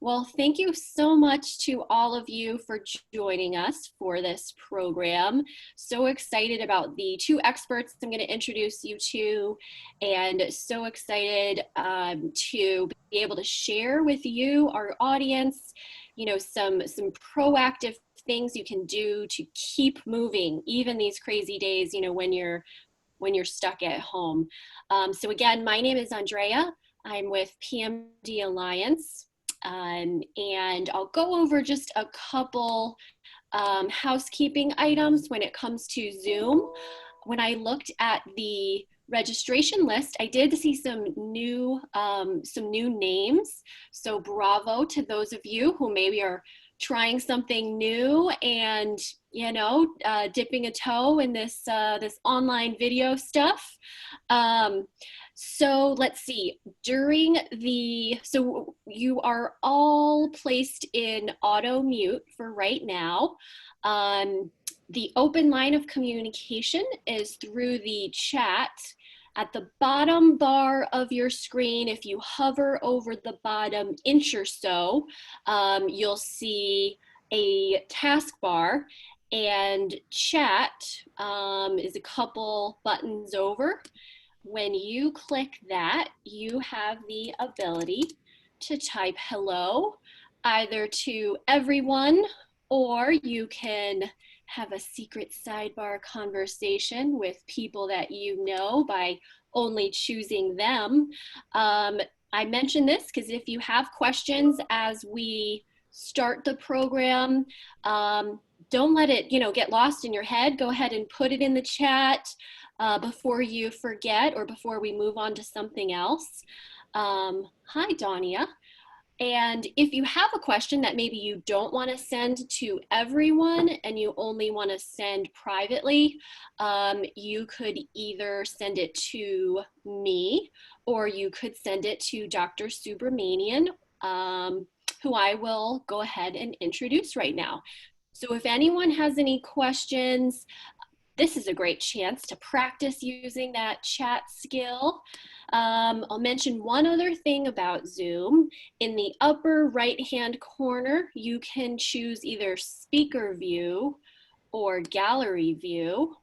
Well, thank you so much to all of you for joining us for this program. So excited about the two experts I'm going to introduce you to, and so excited to be able to share with you, our audience, some proactive things you can do to keep moving, even these crazy days, when you're stuck at home. So again, my name is Andrea. I'm with PMD Alliance. And I'll go over just a couple housekeeping items when it comes to Zoom. When I looked at the registration list, I did see some new names. So bravo to those of you who maybe are trying something new and dipping a toe in this online video stuff. So let's see, so you are all placed in auto mute for right now. The open line of communication is through the chat. At the bottom bar of your screen, if you hover over the bottom inch or so, you'll see a taskbar, and chat is a couple buttons over. When you click that, you have the ability to type hello, either to everyone, or you can have a secret sidebar conversation with people that you know by only choosing them. I mention this because if you have questions as we start the program, don't let it get lost in your head. Go ahead and put it in the chat before you forget or before we move on to something else. Hi, Dania. And if you have a question that maybe you don't want to send to everyone and you only want to send privately, you could either send it to me or you could send it to Dr. Subramanian, who I will go ahead and introduce right now. So if anyone has any questions, this is a great chance to practice using that chat skill. I'll mention one other thing about Zoom. In the upper right-hand corner, you can choose either speaker view or gallery view.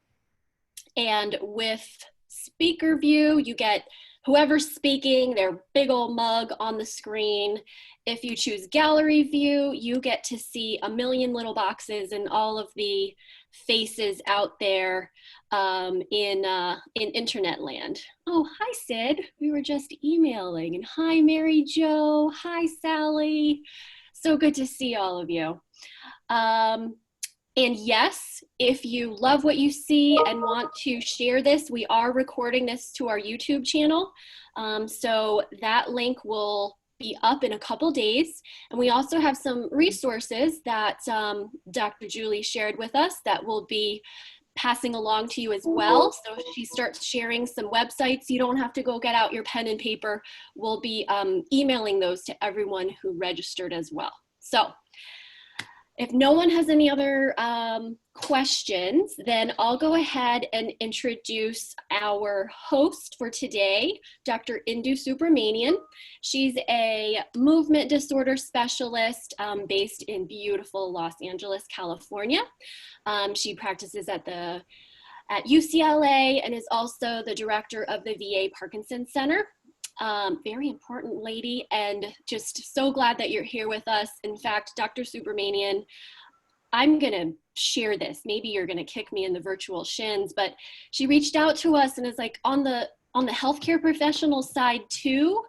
And with speaker view, you get whoever's speaking, their big old mug on the screen. If you choose gallery view, you get to see a million little boxes and all of the faces out there in internet land. Oh, hi Sid, we were just emailing. And hi Mary Jo, hi Sally. So good to see all of you. And yes, if you love what you see and want to share this, we are recording this to our YouTube channel. So that link will be up in a couple days. And we also have some resources that Dr. Julie shared with us that will be passing along to you as well. So if she starts sharing some websites, you don't have to go get out your pen and paper. We'll be emailing those to everyone who registered as well. So if no one has any other questions, then I'll go ahead and introduce our host for today, Dr. Indu Subramanian. She's a movement disorder specialist based in beautiful Los Angeles, California. She practices at UCLA and is also the director of the VA Parkinson Center. Very important lady, and just so glad that you're here with us. In fact, Dr. Subramanian, I'm gonna share this. Maybe you're gonna kick me in the virtual shins, but she reached out to us and is like, on the healthcare professional side too,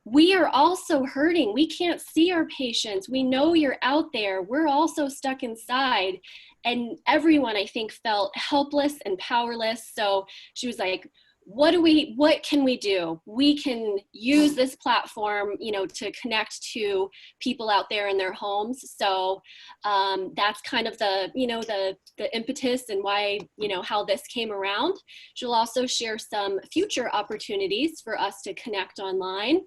we are also hurting. We can't see our patients. We know you're out there. We're also stuck inside. And everyone, I think, felt helpless and powerless. So she was like, what can we do? We can use this platform, to connect to people out there in their homes. So that's kind of the impetus and why, how this came around. She'll also share some future opportunities for us to connect online.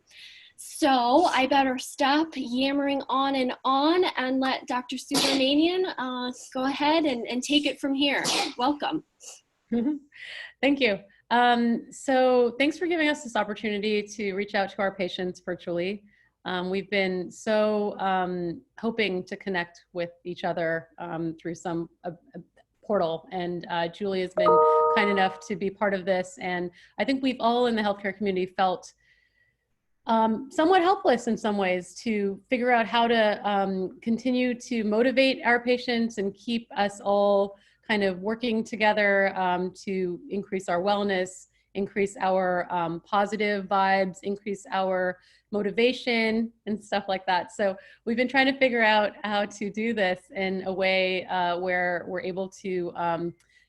So I better stop yammering on and let Dr. Subramanian go ahead and take it from here. Welcome. Thank you. So thanks for giving us this opportunity to reach out to our patients virtually. We've been so hoping to connect with each other through some portal, and Julie has been kind enough to be part of this. And I think we've all in the healthcare community felt somewhat helpless in some ways to figure out how to continue to motivate our patients and keep us all kind of working together to increase our wellness, increase our positive vibes, increase our motivation and stuff like that. So we've been trying to figure out how to do this in a way where we're able to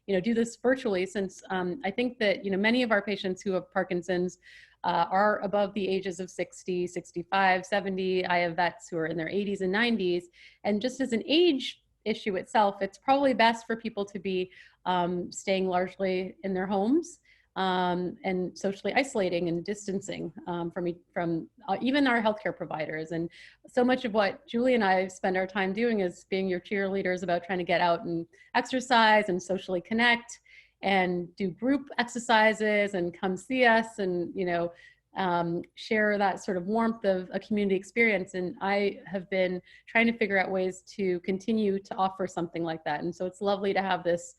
do this virtually, since I think that many of our patients who have Parkinson's are above the ages of 60, 65, 70. I have vets who are in their 80s and 90s. And just as an age issue itself, it's probably best for people to be staying largely in their homes and socially isolating and distancing from even our healthcare providers. And so much of what Julie and I spend our time doing is being your cheerleaders about trying to get out and exercise and socially connect and do group exercises and come see us and, share that sort of warmth of a community experience. And I have been trying to figure out ways to continue to offer something like that. And so it's lovely to have this.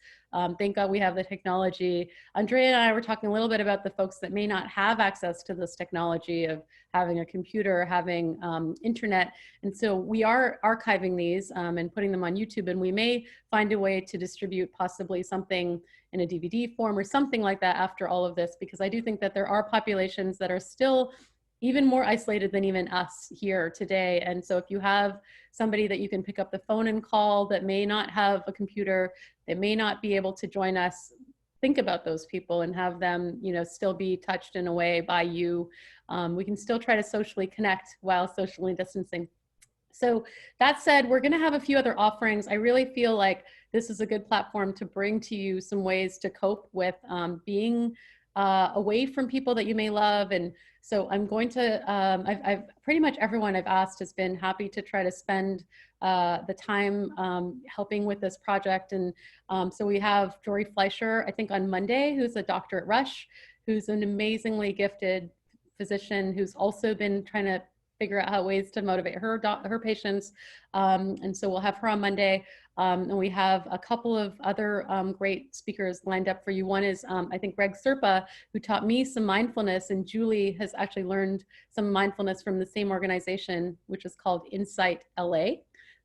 Thank God we have the technology. Andrea and I were talking a little bit about the folks that may not have access to this technology of having a computer, having internet. And so we are archiving these and putting them on YouTube, and we may find a way to distribute possibly something in a DVD form or something like that after all of this, because I do think that there are populations that are still even more isolated than even us here today. And so if you have somebody that you can pick up the phone and call that may not have a computer, that may not be able to join us, think about those people and have them, still be touched in a way by you. We can still try to socially connect while socially distancing. So that said, we're going to have a few other offerings. I really feel like this is a good platform to bring to you some ways to cope with being away from people that you may love. And so I'm going to, I've pretty much everyone I've asked has been happy to try to spend the time helping with this project. And so we have Jory Fleischer, I think on Monday, who's a doctor at Rush, who's an amazingly gifted physician who's also been trying to figure out how ways to motivate her patients. And so we'll have her on Monday. And we have a couple of other great speakers lined up for you. One is, I think, Greg Serpa, who taught me some mindfulness, and Julie has actually learned some mindfulness from the same organization, which is called Insight LA.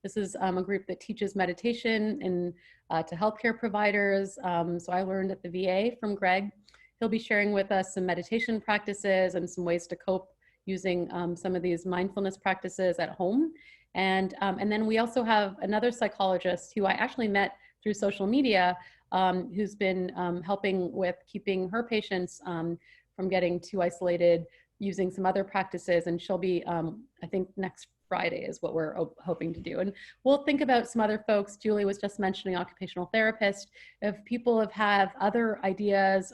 This is a group that teaches meditation to healthcare providers. So I learned at the VA from Greg. He'll be sharing with us some meditation practices and some ways to cope using some of these mindfulness practices at home. And then we also have another psychologist who I actually met through social media, who's been helping with keeping her patients from getting too isolated using some other practices. And she'll be, I think next Friday is what we're hoping to do. And we'll think about some other folks. Julie was just mentioning occupational therapist. If people have other ideas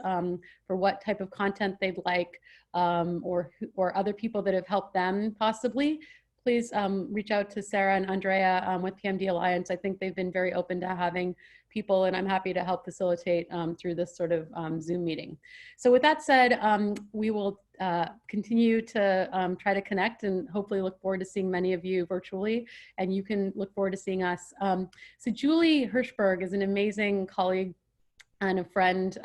for what type of content they'd like, or other people that have helped them possibly, please reach out to Sarah and Andrea with PMD Alliance. I think they've been very open to having people, and I'm happy to help facilitate through this sort of Zoom meeting. So with that said, we will continue to try to connect and hopefully look forward to seeing many of you virtually, and you can look forward to seeing us. So Julie Hershberg is an amazing colleague and a friend.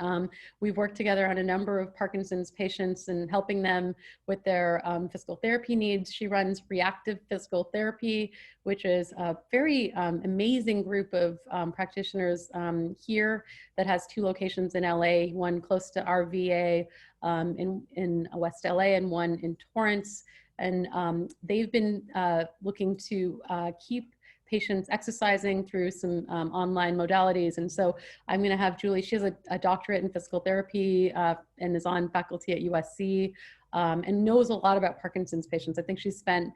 We've worked together on a number of Parkinson's patients and helping them with their physical therapy needs. She runs Reactive Physical Therapy, which is a very amazing group of practitioners here that has 2 locations in LA, one close to our VA in West LA and one in Torrance. And they've been looking to keep patients exercising through some online modalities. And so I'm going to have Julie, she has a doctorate in physical therapy and is on faculty at USC and knows a lot about Parkinson's patients. I think she's spent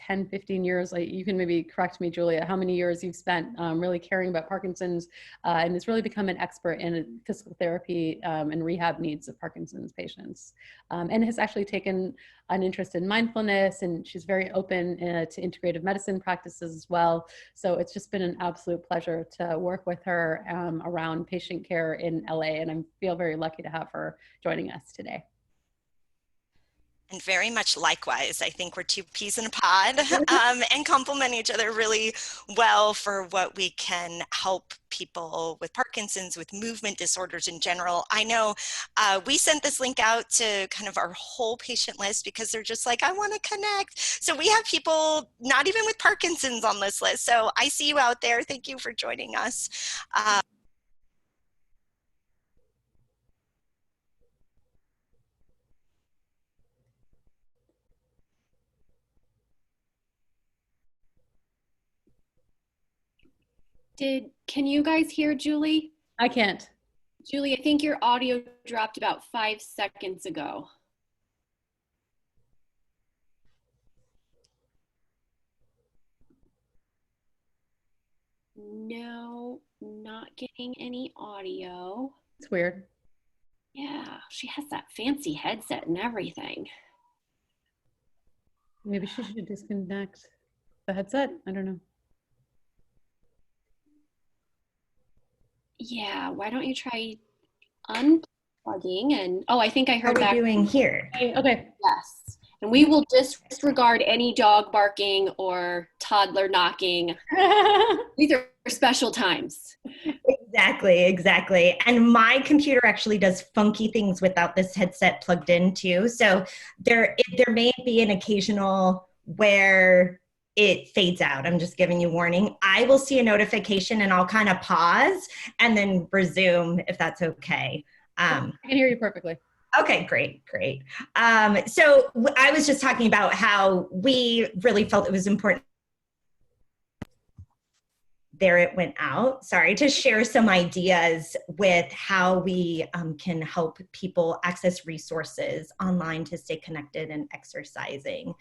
10, 15 years, you can maybe correct me, Julia, how many years you've spent really caring about Parkinson's and has really become an expert in physical therapy and rehab needs of Parkinson's patients, and has actually taken an interest in mindfulness, and she's very open to integrative medicine practices as well. So it's just been an absolute pleasure to work with her around patient care in LA, and I feel very lucky to have her joining us today. And very much likewise. I think we're two peas in a pod and complement each other really well for what we can help people with Parkinson's, with movement disorders in general. I know we sent this link out to kind of our whole patient list because they're just like, I want to connect. So we have people not even with Parkinson's on this list. So I see you out there. Thank you for joining us. Can you guys hear Julie? I can't. Julie, I think your audio dropped about 5 seconds ago. No, not getting any audio. It's weird. Yeah, she has that fancy headset and everything. Maybe she should disconnect the headset. I don't know. Yeah, why don't you try unplugging and, oh, I think I heard that. How are we doing here? Okay. Yes. And we will disregard any dog barking or toddler knocking. These are special times. Exactly. And my computer actually does funky things without this headset plugged in too. So there may be an occasional where it fades out. I'm just giving you warning. I will see a notification and I'll kind of pause and then resume if that's okay. I can hear you perfectly. Okay, great. So I was just talking about how we really felt it was important. There it went out. Sorry, to share some ideas with how we can help people access resources online to stay connected and exercising.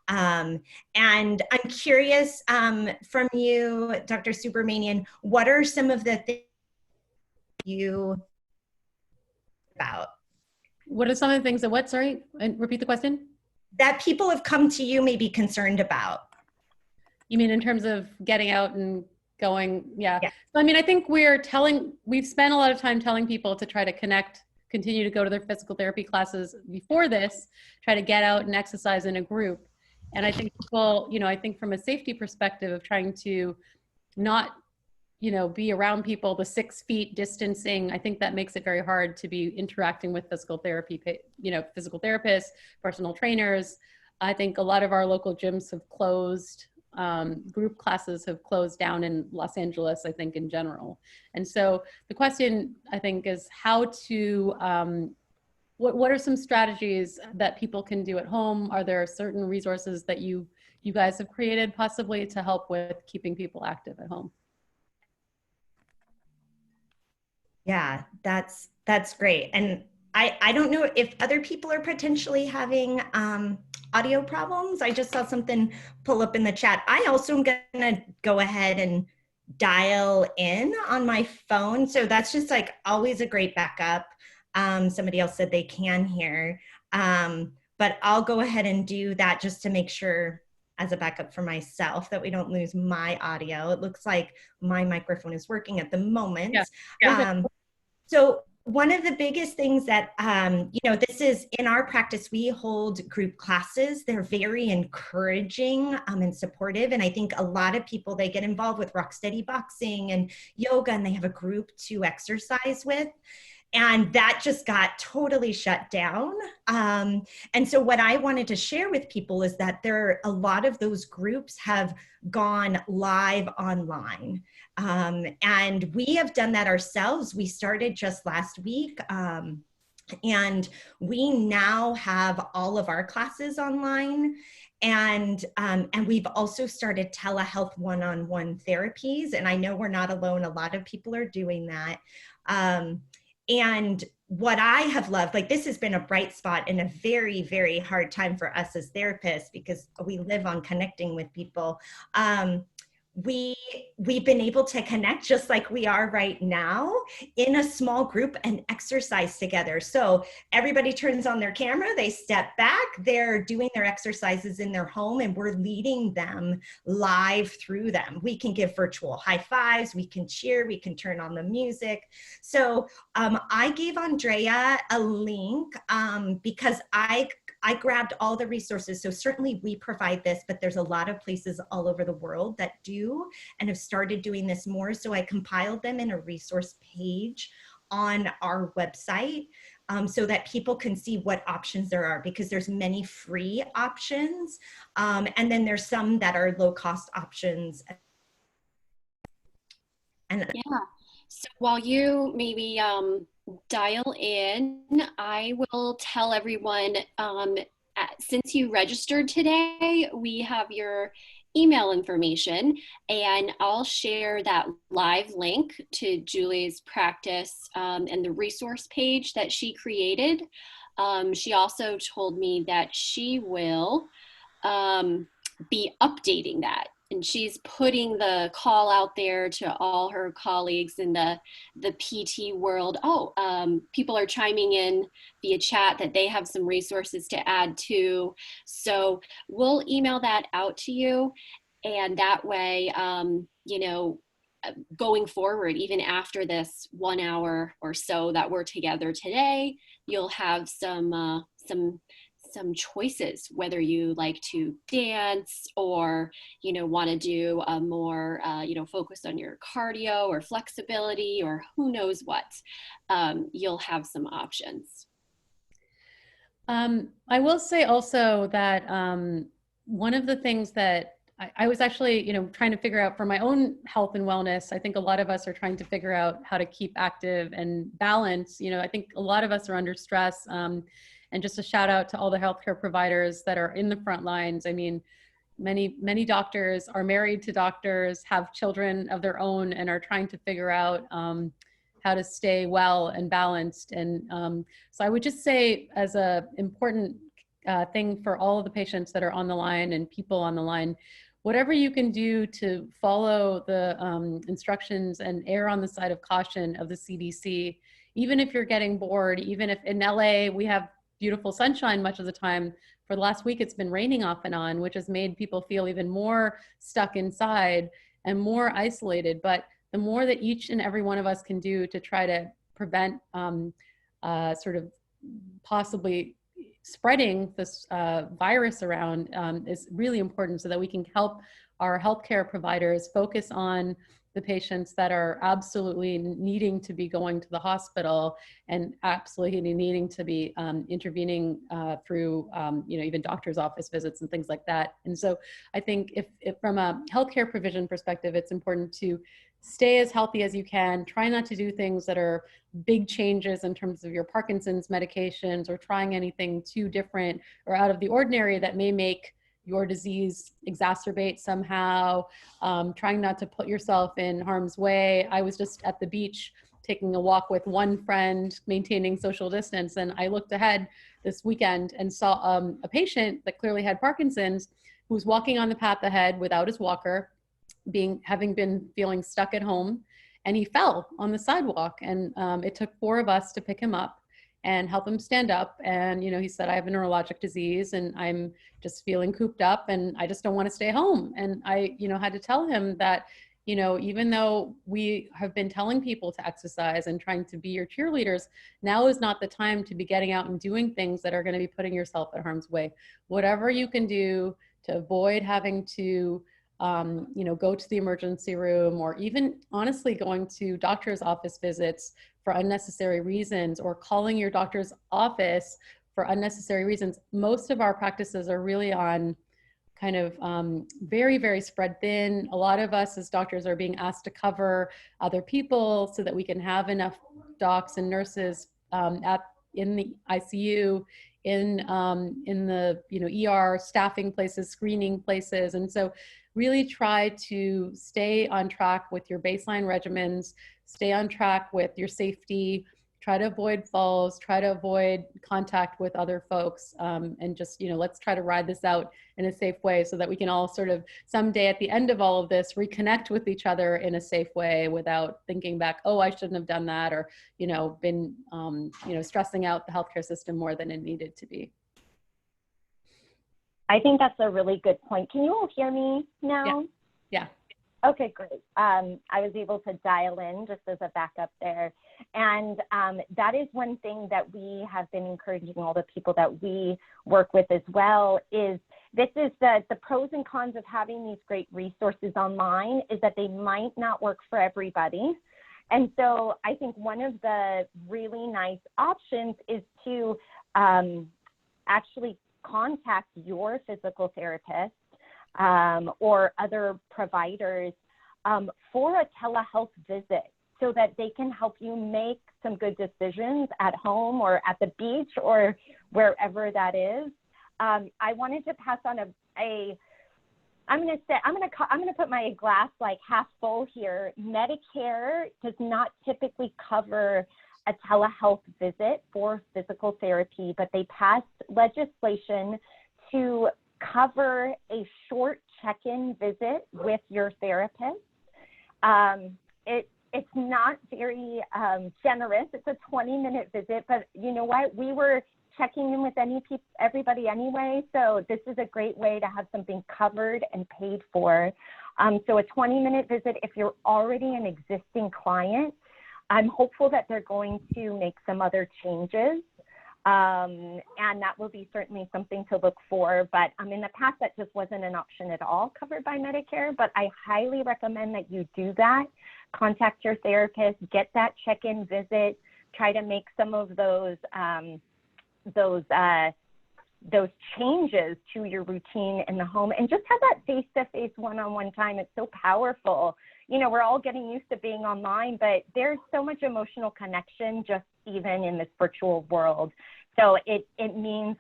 And I'm curious from you, Dr. Subramanian, what are some of the things you about? What are some of the things that what, sorry, and repeat the question? That people have come to you may be concerned about. You mean in terms of getting out and going, yeah. So, I mean, I think we've spent a lot of time telling people to try to connect, continue to go to their physical therapy classes before this, try to get out and exercise in a group. And I think people, I think from a safety perspective of trying to not, be around people, the 6 feet distancing, I think that makes it very hard to be interacting with physical therapy, physical therapists, personal trainers. I think a lot of our local gyms have closed. Group classes have closed down in Los Angeles, I think, in general. And so the question, I think, is how to, what are some strategies that people can do at home? Are there certain resources that you guys have created possibly to help with keeping people active at home? Yeah, that's great. And I don't know if other people are potentially having audio problems. I just saw something pull up in the chat. I also am gonna go ahead and dial in on my phone. So that's just like always a great backup. Somebody else said they can hear, but I'll go ahead and do that just to make sure as a backup for myself that we don't lose my audio. It looks like my microphone is working at the moment. Yeah. So one of the biggest things that, this is in our practice, we hold group classes. They're very encouraging and supportive. And I think a lot of people, they get involved with Rocksteady boxing and yoga, and they have a group to exercise with. And that just got totally shut down. And so what I wanted to share with people is that a lot of those groups have gone live online. And we have done that ourselves. We started just last week. And we now have all of our classes online. And we've also started telehealth one-on-one therapies. And I know we're not alone. A lot of people are doing that. And what I have loved, like this has been a bright spot in a very, very hard time for us as therapists because we live on connecting with people. We've been able to connect just like we are right now in a small group and exercise together. So everybody turns on their camera, they step back, they're doing their exercises in their home, and we're leading them live through them. We can give virtual high fives, we can cheer, we can turn on the music. So I gave Andrea a link because I I grabbed all the resources. So certainly we provide this, but there's a lot of places all over the world that do and have started doing this more. So I compiled them in a resource page on our website, so that people can see what options there are, because there's many free options. And then there's some that are low cost options. And yeah, so while you maybe dial in, I will tell everyone, since you registered today, we have your email information, and I'll share that live link to Julie's practice and the resource page that she created. She also told me that she will be updating that, and she's putting the call out there to all her colleagues in the PT world. People are chiming in via chat that they have some resources to add too. So we'll email that out to you, and that way, you know, going forward, even after this 1 hour or so that we're together today, you'll have some choices, whether you like to dance or, you know, want to do a more, you know, focus on your cardio or flexibility or who knows what. You'll have some options. I will say also that one of the things that I was actually, you know, trying to figure out for my own health and wellness. I think a lot of us are trying to figure out how to keep active and balance. You know, I think a lot of us are under stress. And just a shout out to all the healthcare providers that are in the front lines. I mean, many doctors are married to doctors, have children of their own, and are trying to figure out how to stay well and balanced. And so I would just say, as a important thing for all of the patients that are on the line and people on the line, whatever you can do to follow the instructions and err on the side of caution of the CDC, even if you're getting bored, even if in LA we have beautiful sunshine much of the time. For the last week, it's been raining off and on, which has made people feel even more stuck inside and more isolated. But the more that each and every one of us can do to try to prevent sort of possibly spreading this virus around is really important, so that we can help our healthcare providers focus on the patients that are absolutely needing to be going to the hospital and absolutely needing to be intervening through, you know, even doctor's office visits and things like that. And so I think if from a healthcare provision perspective, it's important to stay as healthy as you can. Try not to do things that are big changes in terms of your Parkinson's medications, or trying anything too different or out of the ordinary that may make your disease exacerbate somehow. Trying not to put yourself in harm's way. I was just at the beach taking a walk with one friend, maintaining social distance, and I looked ahead this weekend and saw a patient that clearly had Parkinson's, who was walking on the path ahead without his walker, having been feeling stuck at home, and he fell on the sidewalk. And it took 4 of us to pick him up and help him stand up. And, you know, he said, I have a neurologic disease and I'm just feeling cooped up and I just don't want to stay home. And I, you know, had to tell him that, you know, even though we have been telling people to exercise and trying to be your cheerleaders, now is not the time to be getting out and doing things that are going to be putting yourself at harm's way. Whatever you can do to avoid having to you know, go to the emergency room, or even honestly going to doctor's office visits for unnecessary reasons, or calling your doctor's office for unnecessary reasons. Most of our practices are really on kind of very, very spread thin. A lot of us as doctors are being asked to cover other people so that we can have enough docs and nurses in the ICU, in the, you know, ER staffing places, screening places. And so really try to stay on track with your baseline regimens, stay on track with your safety, try to avoid falls, try to avoid contact with other folks, and just, you know, let's try to ride this out in a safe way so that we can all sort of someday at the end of all of this reconnect with each other in a safe way without thinking back, oh, I shouldn't have done that, or, you know, been, you know, stressing out the healthcare system more than it needed to be. I think that's a really good point. Can you all hear me now? Yeah. Okay, great. I was able to dial in just as a backup there. And that is one thing that we have been encouraging all the people that we work with as well, is this is the pros and cons of having these great resources online is that they might not work for everybody. And so I think one of the really nice options is to actually contact your physical therapist or other providers for a telehealth visit so that they can help you make some good decisions at home or at the beach or wherever that is. I wanted to pass on I'm going to put my glass like half full here. Medicare does not typically cover a telehealth visit for physical therapy, but they passed legislation to cover a short check-in visit with your therapist. It's not very generous. It's a 20-minute visit, but you know what? We were checking in with everybody anyway, so this is a great way to have something covered and paid for. So a 20-minute visit, if you're already an existing client, I'm hopeful that they're going to make some other changes, and that will be certainly something to look for. But in the past, that just wasn't an option at all covered by Medicare, but I highly recommend that you do that. Contact your therapist, get that check-in visit, try to make some of those changes to your routine in the home, and just have that face-to-face one-on-one time. It's so powerful. You know, we're all getting used to being online, but there's so much emotional connection just even in this virtual world. So it can mean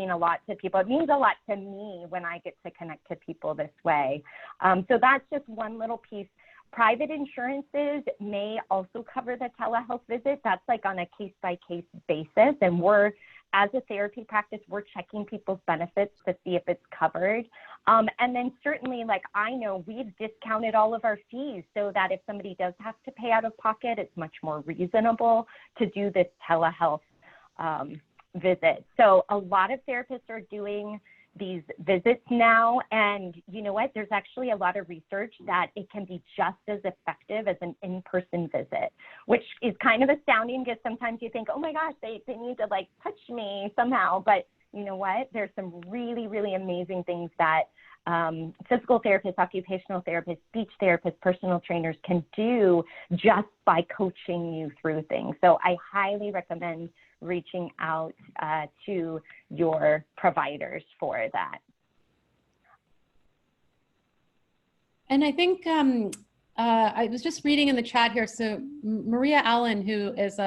a lot to people. It means a lot to me when I get to connect to people this way. So that's just one little piece. Private insurances may also cover the telehealth visit. That's like on a case-by-case basis. And as a therapy practice, we're checking people's benefits to see if it's covered. And then certainly, like I know, we've discounted all of our fees so that if somebody does have to pay out of pocket, it's much more reasonable to do this telehealth visit. So a lot of therapists are doing these visits now, and you know what, there's actually a lot of research that it can be just as effective as an in-person visit, which is kind of astounding because sometimes you think, oh my gosh, they need to like touch me somehow, but you know what, there's some really, really amazing things that physical therapists, occupational therapists, speech therapists, personal trainers can do just by coaching you through things. So I highly recommend reaching out to your providers for that. And I think I was just reading in the chat here. So Maria Allen, who is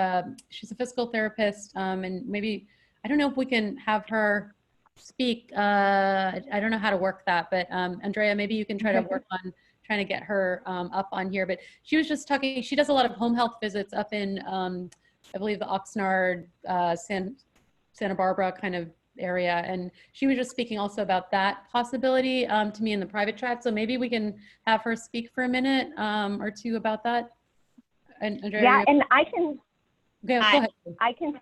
she's a physical therapist, and maybe, I don't know if we can have her speak. I don't know how to work that, but Andrea, maybe you can try to work on trying to get her up on here. But she was just talking, she does a lot of home health visits up in, I believe the Oxnard, Santa Barbara kind of area. And she was just speaking also about that possibility to me in the private chat. So maybe we can have her speak for a minute or two about that. And Andrea, yeah, and I can, go ahead. I can,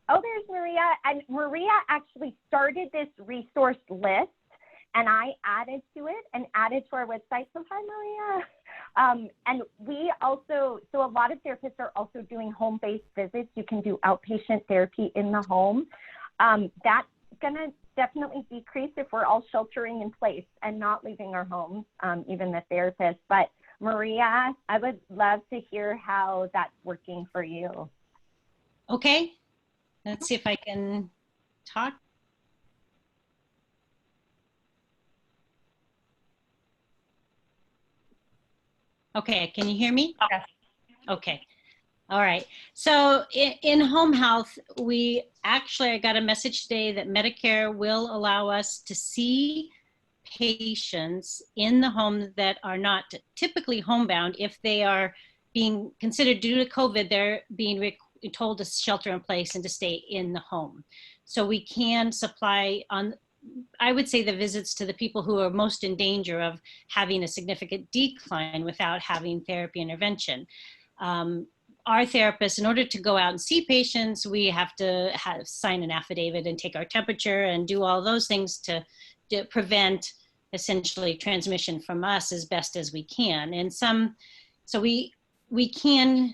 oh, there's Maria. And Maria actually started this resource list, and I added to it and added to our website. So hi, Maria. And we also, so a lot of therapists are also doing home-based visits. You can do outpatient therapy in the home. That's gonna definitely decrease if we're all sheltering in place and not leaving our homes, even the therapists. But Maria, I would love to hear how that's working for you. Okay, let's see if I can talk. Okay, can you hear me? Yes. Okay. All right. So in home health, I got a message today that Medicare will allow us to see patients in the home that are not typically homebound. If they are being considered due to COVID, they're being told to shelter in place and to stay in the home. So we can supply I would say the visits to the people who are most in danger of having a significant decline without having therapy intervention. Our therapists, in order to go out and see patients, we have to sign an affidavit and take our temperature and do all those things to prevent essentially transmission from us as best as we can. And so we can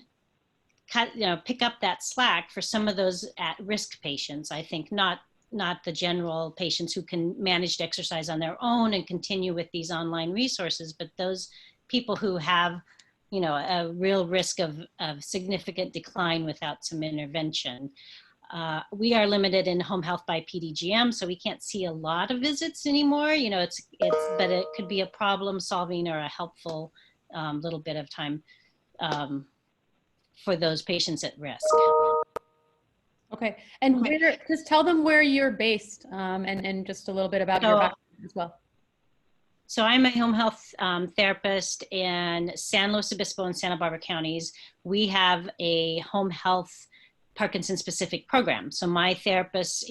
pick up that slack for some of those at-risk patients. I think not the general patients who can manage to exercise on their own and continue with these online resources, but those people who have, a real risk of significant decline without some intervention. We are limited in home health by PDGM, so we can't see a lot of visits anymore. But it could be a problem solving or a helpful little bit of time for those patients at risk. Okay, and just tell them where you're based, and just a little bit about your background as well. So I'm a home health therapist in San Luis Obispo and Santa Barbara counties. We have a home health Parkinson specific program. So my therapists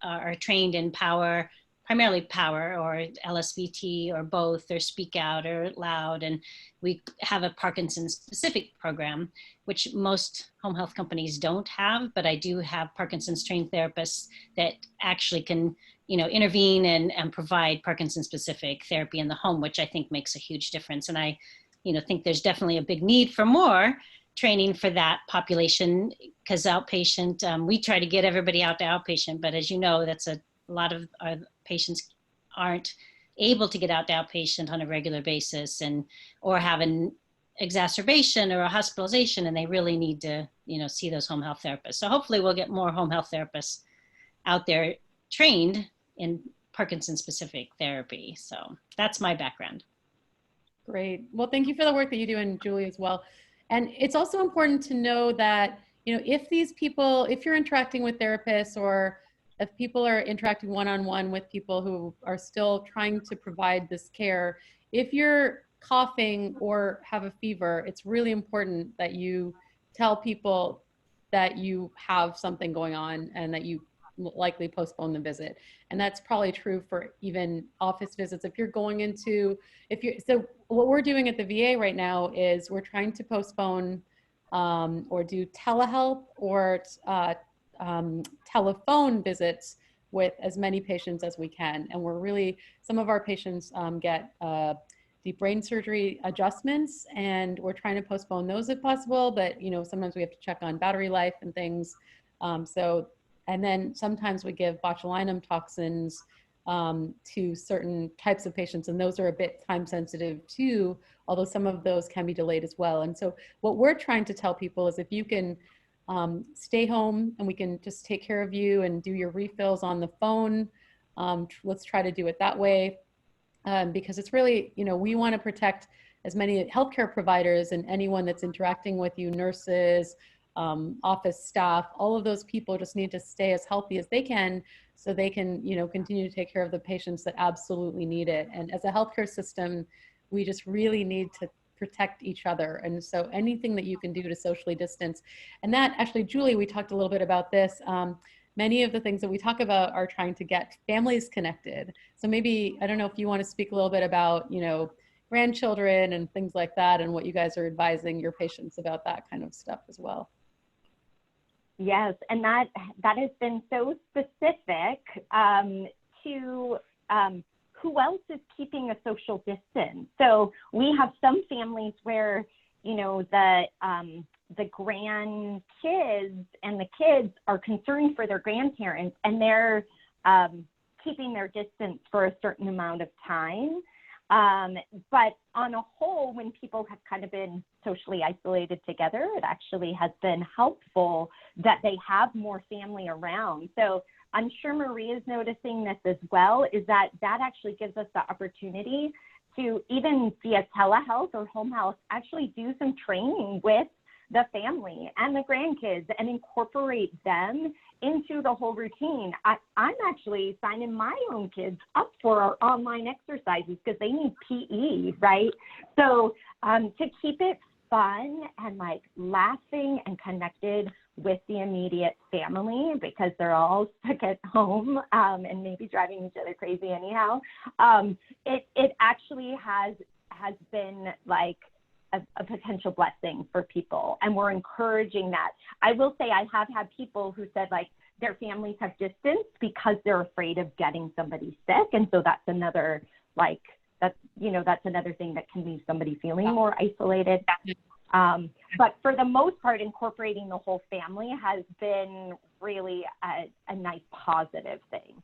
are trained in primarily power or LSVT or both, or speak out or loud. And we have a Parkinson specific program, which most home health companies don't have, but I do have Parkinson's trained therapists that actually can, intervene and provide Parkinson specific therapy in the home, which I think makes a huge difference. And I, think there's definitely a big need for more training for that population, because outpatient, we try to get everybody out to outpatient, but as you know, that's a lot of our patients aren't able to get out to outpatient on a regular basis or have an exacerbation or a hospitalization, and they really need to, see those home health therapists. So hopefully we'll get more home health therapists out there trained in Parkinson specific therapy. So that's my background. Great. Well, thank you for the work that you do, and Julie as well. And it's also important to know that, if you're interacting with therapists, or if people are interacting one-on-one with people who are still trying to provide this care, if you're coughing or have a fever, it's really important that you tell people that you have something going on and that you likely postpone the visit. And that's probably true for even office visits. So what we're doing at the VA right now is we're trying to postpone or do telehealth or telephone visits with as many patients as we can. And some of our patients get deep brain surgery adjustments, and we're trying to postpone those if possible, but sometimes we have to check on battery life and things. And then sometimes we give botulinum toxins to certain types of patients, and those are a bit time sensitive too, although some of those can be delayed as well. And so what we're trying to tell people is, if you can stay home and we can just take care of you and do your refills on the phone, let's try to do it that way, because it's really, we want to protect as many healthcare providers and anyone that's interacting with you, nurses, office staff, all of those people just need to stay as healthy as they can, so they can, continue to take care of the patients that absolutely need it. And as a healthcare system, we just really need to protect each other. And so anything that you can do to socially distance, and that actually, Julie, we talked a little bit about this. Many of the things that we talk about are trying to get families connected. So maybe, I don't know if you want to speak a little bit about, grandchildren and things like that, and what you guys are advising your patients about that kind of stuff as well. Yes, and that has been so specific to who else is keeping a social distance. So we have some families where, the grandkids and the kids are concerned for their grandparents, and they're keeping their distance for a certain amount of time. But on a whole, when people have kind of been socially isolated together, it actually has been helpful that they have more family around. So I'm sure Marie is noticing this as well, is that actually gives us the opportunity to, even via telehealth or home health, actually do some training with the family and the grandkids and incorporate them into the whole routine. I'm actually signing my own kids up for our online exercises because they need PE, right? So to keep it fun and like laughing and connected with the immediate family, because they're all stuck at home and maybe driving each other crazy anyhow, it actually has been like a potential blessing for people, and we're encouraging that. I will say I have had people who said like their families have distanced because they're afraid of getting somebody sick, and so that's another like that's, you know, that's another thing that can leave somebody feeling more isolated. But for the most part, incorporating the whole family has been really a nice positive thing.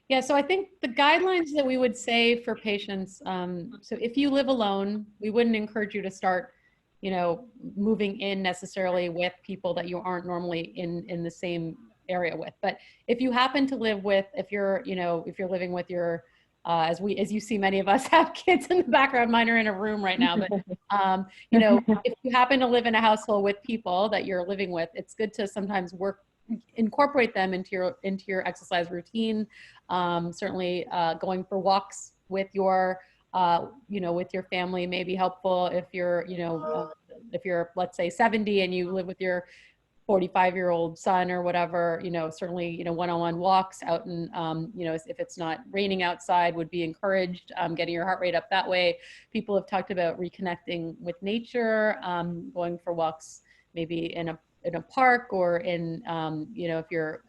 Yeah, so I think the guidelines that we would say for patients, so if you live alone, we wouldn't encourage you to start, you know, moving in necessarily with people that you aren't normally in the same area with. But if you happen to live with, if you're, you know, if you're living with your, as you see, many of us have kids in the background. Mine are in a room right now, but you know, if you happen to live in a household with people that you're living with, it's good to sometimes incorporate them into your exercise routine. Certainly, going for walks with your, you know, with your family may be helpful. If you're, you know, if you're, let's say 70 and you live with your 45-year-old son or whatever, you know, certainly, you know, one-on-one walks out and, you know, if it's not raining outside would be encouraged, getting your heart rate up that way. People have talked about reconnecting with nature, going for walks, maybe in a park or in, you know, if your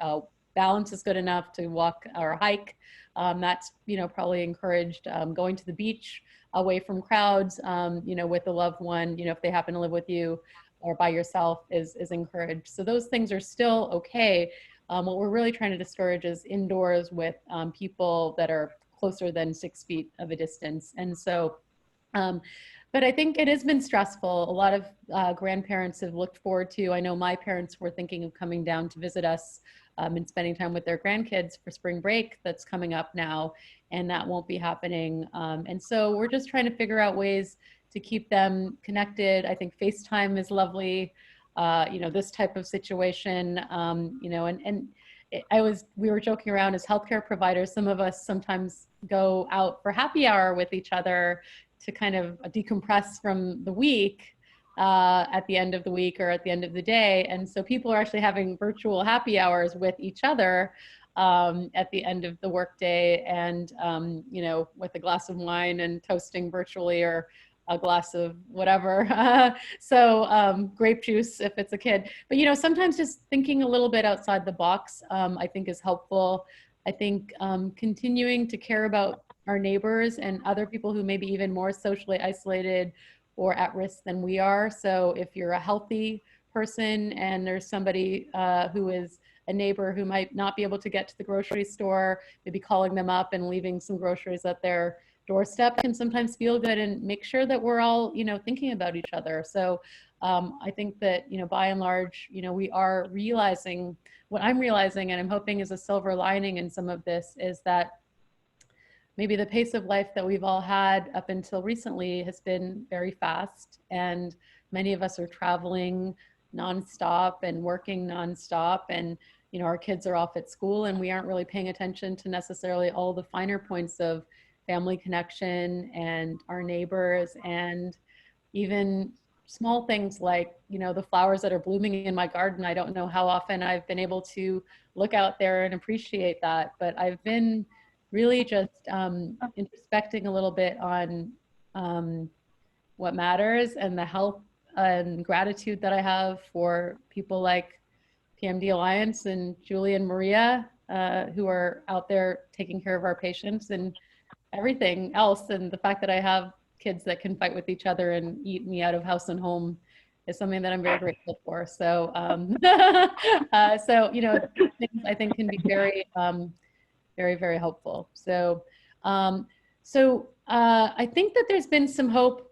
balance is good enough to walk or hike, that's, you know, probably encouraged. Going to the beach away from crowds, you know, with a loved one, you know, if they happen to live with you or by yourself is encouraged. So those things are still okay. What we're really trying to discourage is indoors with people that are closer than 6 feet of a distance. And so, but I think it has been stressful. A lot of grandparents have looked forward to, I know my parents were thinking of coming down to visit us and spending time with their grandkids for spring break that's coming up now, and that won't be happening. And so we're just trying to figure out ways to keep them connected. I think FaceTime is lovely, you know, this type of situation, you know, and we were joking around as healthcare providers, some of us sometimes go out for happy hour with each other to kind of decompress from the week at the end of the week or at the end of the day. And so people are actually having virtual happy hours with each other at the end of the workday and, you know, with a glass of wine and toasting virtually or a glass of whatever. So grape juice if it's a kid. But, you know, sometimes just thinking a little bit outside the box, I think is helpful. I think continuing to care about our neighbors and other people who may be even more socially isolated or at risk than we are. So if you're a healthy person and there's somebody who is a neighbor who might not be able to get to the grocery store, maybe calling them up and leaving some groceries at their doorstep can sometimes feel good, and make sure that we're all, you know, thinking about each other. So I think that, you know, by and large, you know, we are realizing what I'm realizing, and I'm hoping is a silver lining in some of this, is that maybe the pace of life that we've all had up until recently has been very fast, and many of us are traveling nonstop and working nonstop, and, you know, our kids are off at school and we aren't really paying attention to necessarily all the finer points of family connection and our neighbors, and even small things like, you know, the flowers that are blooming in my garden. I don't know how often I've been able to look out there and appreciate that, but I've been really just introspecting a little bit on what matters and the health and gratitude that I have for people like PMD Alliance and Julie and Maria, who are out there taking care of our patients, and everything else. And the fact that I have kids that can fight with each other and eat me out of house and home is something that I'm very grateful for. So, so, you know, things I think can be very, very, very helpful. So, I think that there's been some hope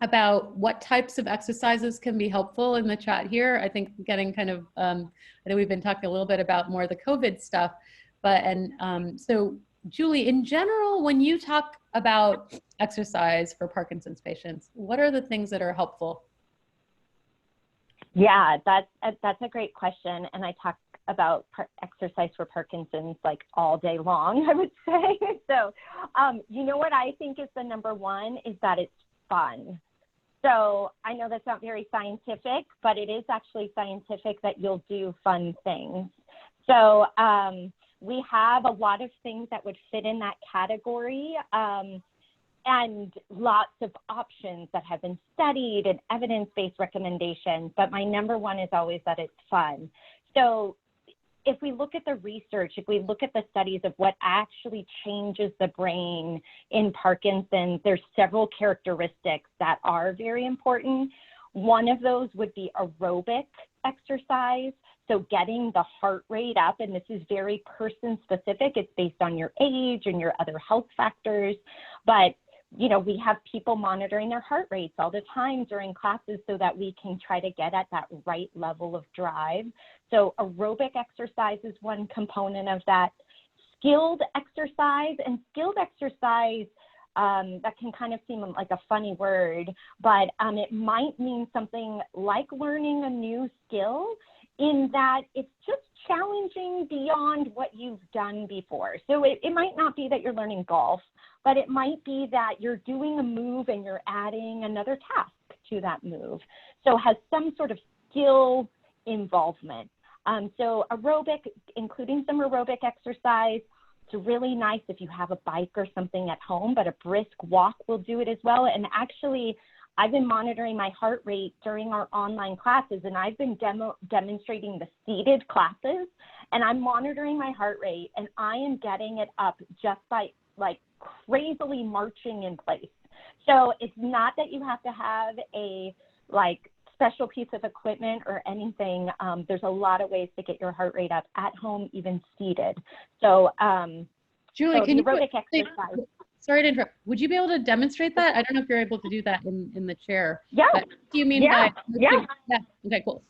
about what types of exercises can be helpful in the chat here. I think getting kind of, I know we've been talking a little bit about more of the COVID stuff, but, and so Julie, in general, when you talk about exercise for Parkinson's patients, what are the things that are helpful? Yeah, that's a great question. And I talk about exercise for Parkinson's like all day long, I would say. So, you know what I think is the number one is that it's fun. So I know that's not very scientific, but it is actually scientific that you'll do fun things. So we have a lot of things that would fit in that category, and lots of options that have been studied and evidence-based recommendations. But my number one is always that it's fun. So if we look at the research, if we look at the studies of what actually changes the brain in Parkinson's, there's several characteristics that are very important. One of those would be aerobic exercise. So getting the heart rate up, and this is very person specific. It's based on your age and your other health factors. But, you know, we have people monitoring their heart rates all the time during classes so that we can try to get at that right level of drive. So aerobic exercise is one component of that. Skilled exercise, and skilled exercise, that can kind of seem like a funny word, but it might mean something like learning a new skill, in that it's just challenging beyond what you've done before. So it might not be that you're learning golf, but it might be that you're doing a move and you're adding another task to that move. So it has some sort of skill involvement. So aerobic, including some aerobic exercise. It's really nice if you have a bike or something at home, but a brisk walk will do it as well. And actually, I've been monitoring my heart rate during our online classes, and I've been demonstrating the seated classes, and I'm monitoring my heart rate, and I am getting it up just by like crazily marching in place. So it's not that you have to have a like special piece of equipment or anything. There's a lot of ways to get your heart rate up at home, even seated. So, Julie, so can you aerobic exercise. Sorry to interrupt. Would you be able to demonstrate that? I don't know if you're able to do that in the chair. Yeah. What do you mean by? Yeah. Okay, cool.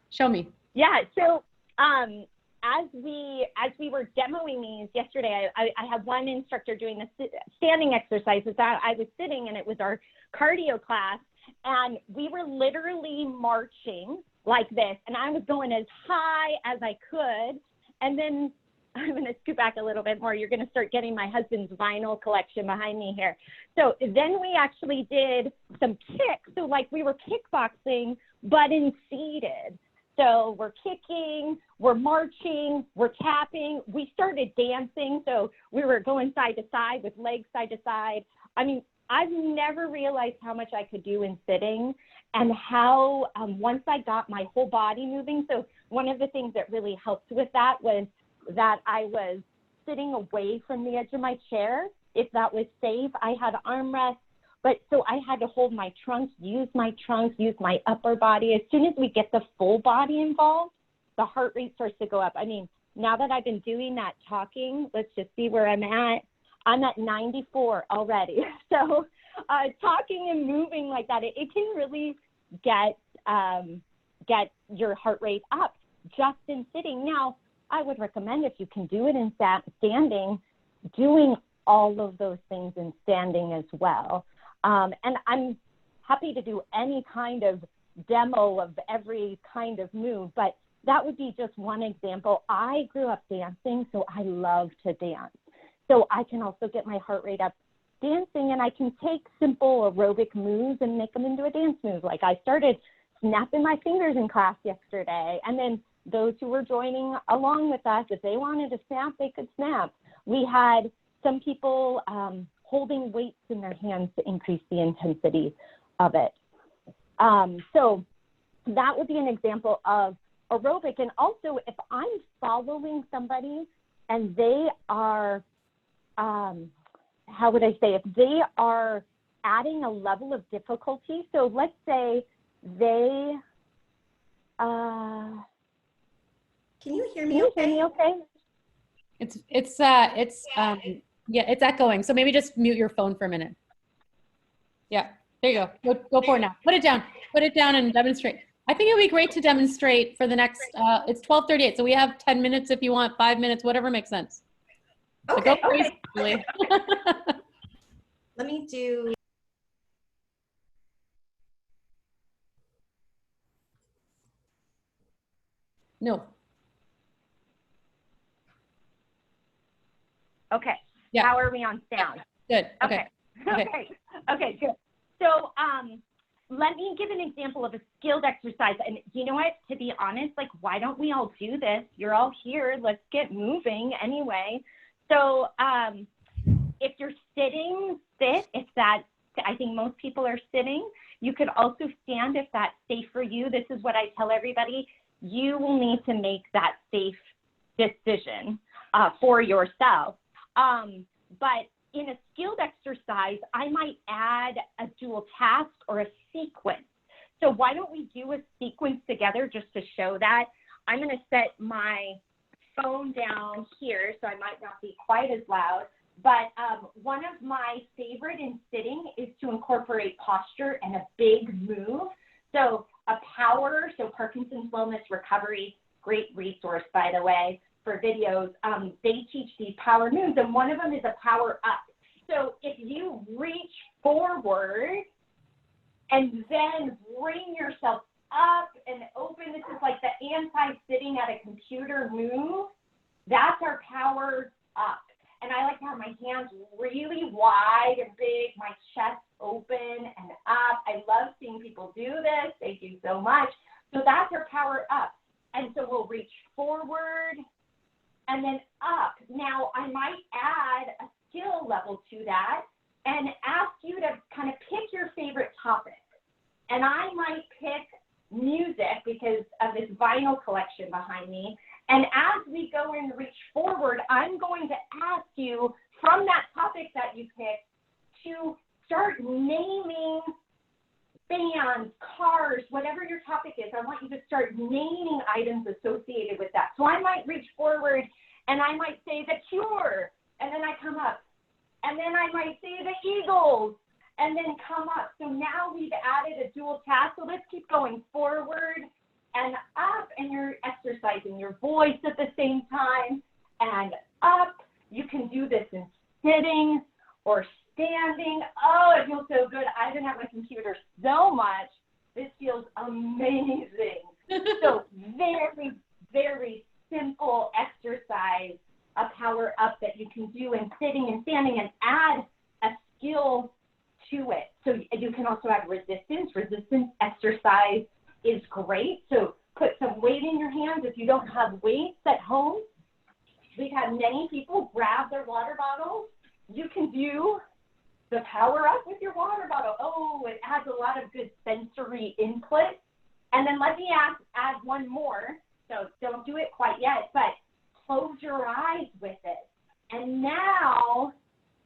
Show me. Yeah. So as we were demoing these yesterday, I had one instructor doing the standing exercises. I was sitting, and it was our cardio class, and we were literally marching like this, and I was going as high as I could, and then I'm going to scoot back a little bit more. You're going to start getting my husband's vinyl collection behind me here. So then we actually did some kicks. So like we were kickboxing, but in seated. So we're kicking, we're marching, we're tapping. We started dancing. So we were going side to side with legs side to side. I mean, I've never realized how much I could do in sitting, and how once I got my whole body moving. So one of the things that really helped with that was that I was sitting away from the edge of my chair. If that was safe, I had armrests, but so I had to hold my trunk, use my upper body. As soon as we get the full body involved, the heart rate starts to go up. I mean, now that I've been doing that talking, let's just see where I'm at. I'm at 94 already. So talking and moving like that, it can really get your heart rate up just in sitting. Now, I would recommend, if you can do it in standing, doing all of those things in standing as well. And I'm happy to do any kind of demo of every kind of move, but that would be just one example. I grew up dancing, so I love to dance. So I can also get my heart rate up dancing, and I can take simple aerobic moves and make them into a dance move. Like I started snapping my fingers in class yesterday, and then those who were joining along with us, if they wanted to snap, they could snap. We had some people holding weights in their hands to increase the intensity of it. So that would be an example of aerobic. And also, if I'm following somebody and they are, how would I say, if they are adding a level of difficulty, so let's say they, can you hear me? Can you hear me okay? Yeah, it's echoing. So maybe just mute your phone for a minute. Yeah, there you go. Go for it now. Put it down and demonstrate. I think it would be great to demonstrate for the next, it's 12:38. So we have 10 minutes if you want, 5 minutes, whatever makes sense. So Okay, go crazy, Julie. Let me do. No. Okay. Yeah. How are we on sound? Good. Okay. Okay, good. So let me give an example of a skilled exercise. And you know what, to be honest, like, why don't we all do this? You're all here. Let's get moving anyway. So if you're sitting, sit. If that, I think most people are sitting. You could also stand if that's safe for you. This is what I tell everybody. You will need to make that safe decision for yourself. But in a skilled exercise, I might add a dual task or a sequence. So why don't we do a sequence together just to show that? I'm going to set my phone down here so I might not be quite as loud. But one of my favorite in sitting is to incorporate posture and a big move. So a power, so Parkinson's Wellness Recovery, great resource, by the way, for videos. They teach these power moves, and one of them is a power up. So if you reach forward and then bring yourself up and open, this is like the anti-sitting at a computer move, that's our power up. And I like to have my hands really wide and big, my chest open and up. I love seeing people do this. Thank you so much. So that's our power up. And so we'll reach forward and then up. Now, I might add a skill level to that and ask you to kind of pick your favorite topic. And I might pick music because of this vinyl collection behind me. And as we go and reach forward, I'm going to ask you from that topic that you picked to start naming bands, cars, whatever your topic is. I want you to start naming items associated with that. So I might reach forward and I might say The Cure, and then I come up. And then I might say The Eagles, and then come up. So now we've added a dual task. So let's keep going forward and up, and you're exercising your voice at the same time, and up. You can do this in sitting or standing. Oh, it feels so good. I've been at my computer so much. This feels amazing. So very, very simple exercise, a power up that you can do in sitting and standing, and add a skill to it. So you can also add resistance. Resistance exercise is great. So put some weight in your hands. If you don't have weights at home, we've had many people grab their water bottles. You can do the power up with your water bottle. Oh, it adds a lot of good sensory input. And then let me add one more. So don't do it quite yet, but close your eyes with it. And now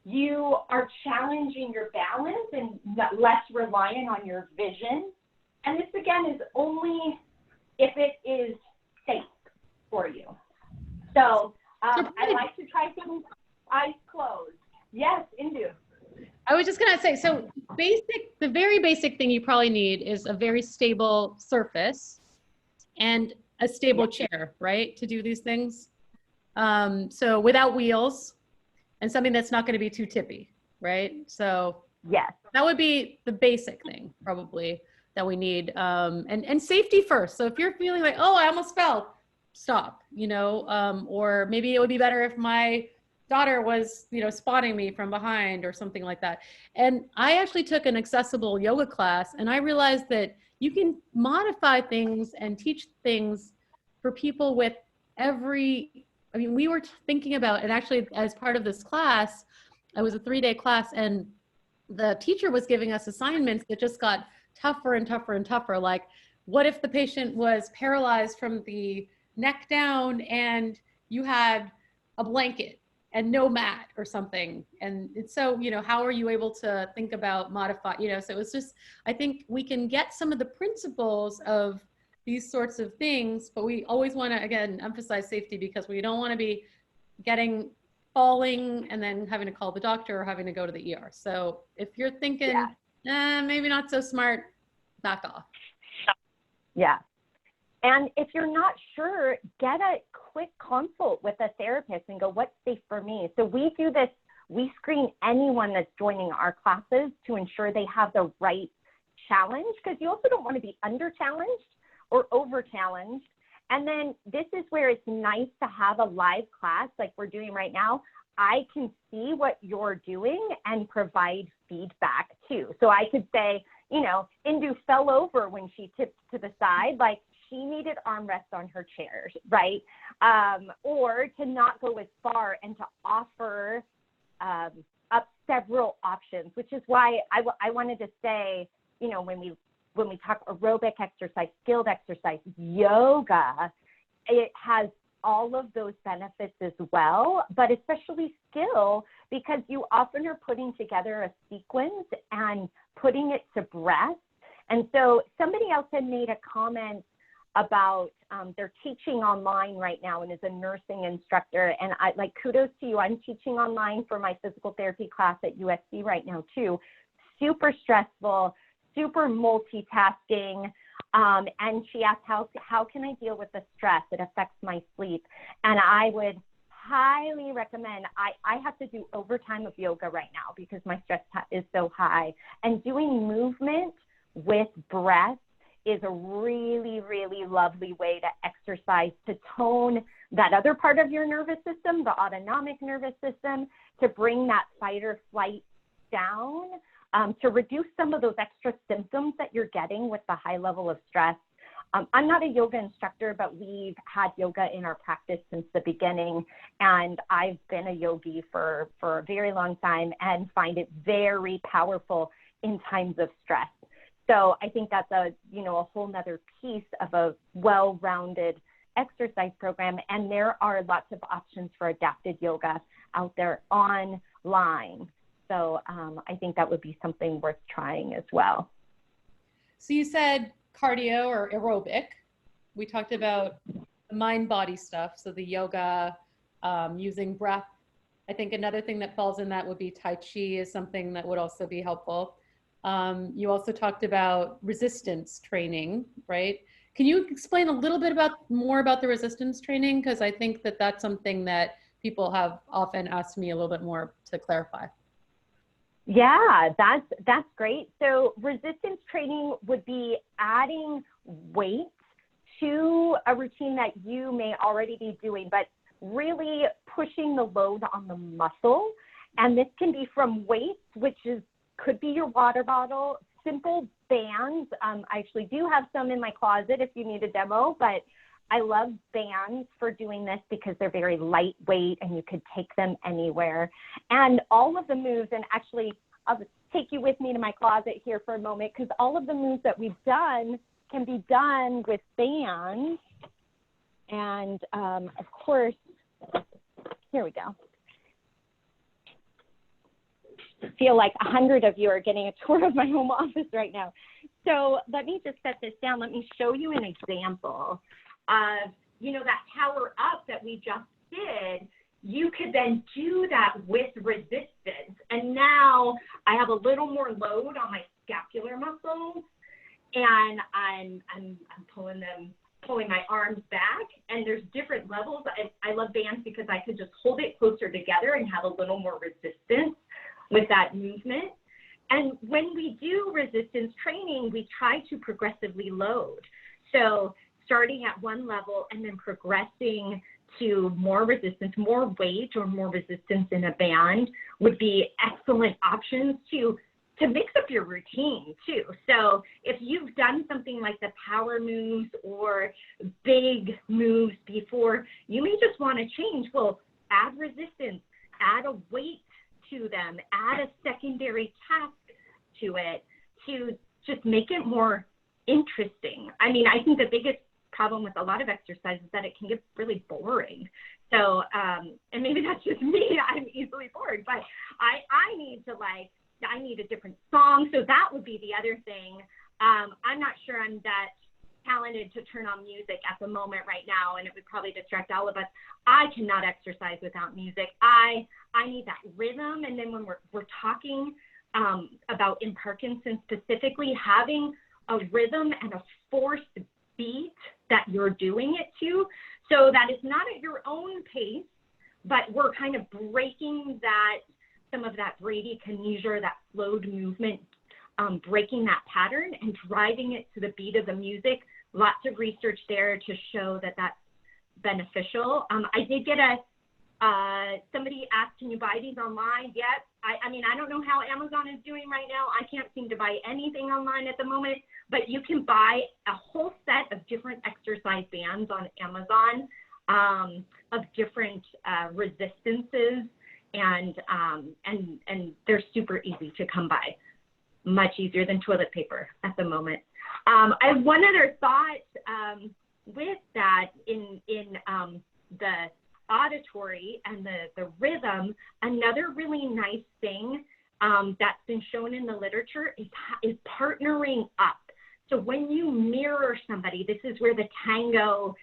you are challenging your balance and less reliant on your vision. And this, again, is only if it is safe for you. So I like to try things eyes closed. Yes, Indu. I was just gonna say, so the very basic thing you probably need is a very stable surface and a stable chair, right, to do these things. So without wheels and something that's not gonna be too tippy, right? So yes, that would be the basic thing probably that we need. And safety first. So if you're feeling like, oh, I almost fell, stop, or maybe it would be better if my daughter was, spotting me from behind or something like that. And I actually took an accessible yoga class, and I realized that you can modify things and teach things for people with we were thinking about, and actually as part of this class, it was a 3-day class, and the teacher was giving us assignments that just got tougher and tougher and tougher. Like, what if the patient was paralyzed from the neck down and you had a blanket and no mat or something? And it's so, how are you able to think about modify, so it was just, I think we can get some of the principles of these sorts of things, but we always want to, again, emphasize safety, because we don't want to be falling and then having to call the doctor or having to go to the ER. So if you're thinking, maybe not so smart, back off. Yeah. And if you're not sure, get a quick consult with a therapist and go, what's safe for me? So we do this, we screen anyone that's joining our classes to ensure they have the right challenge, because you also don't want to be under-challenged or over-challenged. And then this is where it's nice to have a live class like we're doing right now. I can see what you're doing and provide feedback too. So I could say, Indu fell over when she tipped to the side, like she needed armrests on her chair, right? Or to not go as far and to offer up several options, which is why I wanted to say, when we talk aerobic exercise, skilled exercise, yoga, it has all of those benefits as well, but especially skill, because you often are putting together a sequence and putting it to breath. And so somebody else had made a comment about they're teaching online right now and is a nursing instructor. And I like, kudos to you. I'm teaching online for my physical therapy class at USC right now too. Super stressful, super multitasking. And she asked, how can I deal with the stress? It affects my sleep. And I would highly recommend, I have to do overtime of yoga right now because my stress is so high. And doing movement with breath is a really, really lovely way to exercise, to tone that other part of your nervous system, the autonomic nervous system, to bring that fight or flight down, to reduce some of those extra symptoms that you're getting with the high level of stress. I'm not a yoga instructor, but we've had yoga in our practice since the beginning. And I've been a yogi for a very long time and find it very powerful in times of stress. So I think that's a whole nother piece of a well-rounded exercise program. And there are lots of options for adapted yoga out there online. So I think that would be something worth trying as well. So you said cardio or aerobic. We talked about the mind-body stuff. So the yoga, using breath. I think another thing that falls in that would be Tai Chi is something that would also be helpful. You also talked about resistance training, right? Can you explain a little bit more about the resistance training? Because I think that that's something that people have often asked me a little bit more to clarify. Yeah, that's great. So resistance training would be adding weight to a routine that you may already be doing, but really pushing the load on the muscle. And this can be from weights, which could be your water bottle, simple bands. I actually do have some in my closet if you need a demo, but I love bands for doing this because they're very lightweight and you could take them anywhere. And all of the moves, and actually I'll just take you with me to my closet here for a moment, because all of the moves that we've done can be done with bands. And of course, here we go. I feel like 100 of you are getting a tour of my home office right now. So let me just set this down. Let me show you an example of, that power up that we just did. You could then do that with resistance. And now I have a little more load on my scapular muscles, and I'm pulling my arms back, and there's different levels. I love bands because I could just hold it closer together and have a little more resistance with that movement. And when we do resistance training, we try to progressively load. So starting at one level and then progressing to more resistance, more weight or more resistance in a band would be excellent options to mix up your routine too. So if you've done something like the power moves or big moves before, you may just want to change. Well, add resistance, add a weight to them, add a secondary task to it to just make it more interesting. I mean, I think the biggest problem with a lot of exercise is that it can get really boring. So, and maybe that's just me, I'm easily bored, but I need a different song. So that would be the other thing. I'm not sure I'm that talented to turn on music at the moment right now, and it would probably distract all of us. I cannot exercise without music. I need that rhythm. And then when we're talking about in Parkinson's specifically, having a rhythm and a forced beat that you're doing it to, so that it's not at your own pace, but we're kind of breaking some of that bradykinesia, that slowed movement, breaking that pattern and driving it to the beat of the music. Lots of research there to show that that's beneficial. I did get somebody asked, can you buy these online? Yes. I mean, I don't know how Amazon is doing right now. I can't seem to buy anything online at the moment, but you can buy a whole set of different exercise bands on Amazon of different resistances, and they're super easy to come by, much easier than toilet paper at the moment. I have one other thought with that in the auditory and the rhythm, another really nice thing that's been shown in the literature is partnering up. So when you mirror somebody, this is where the tango,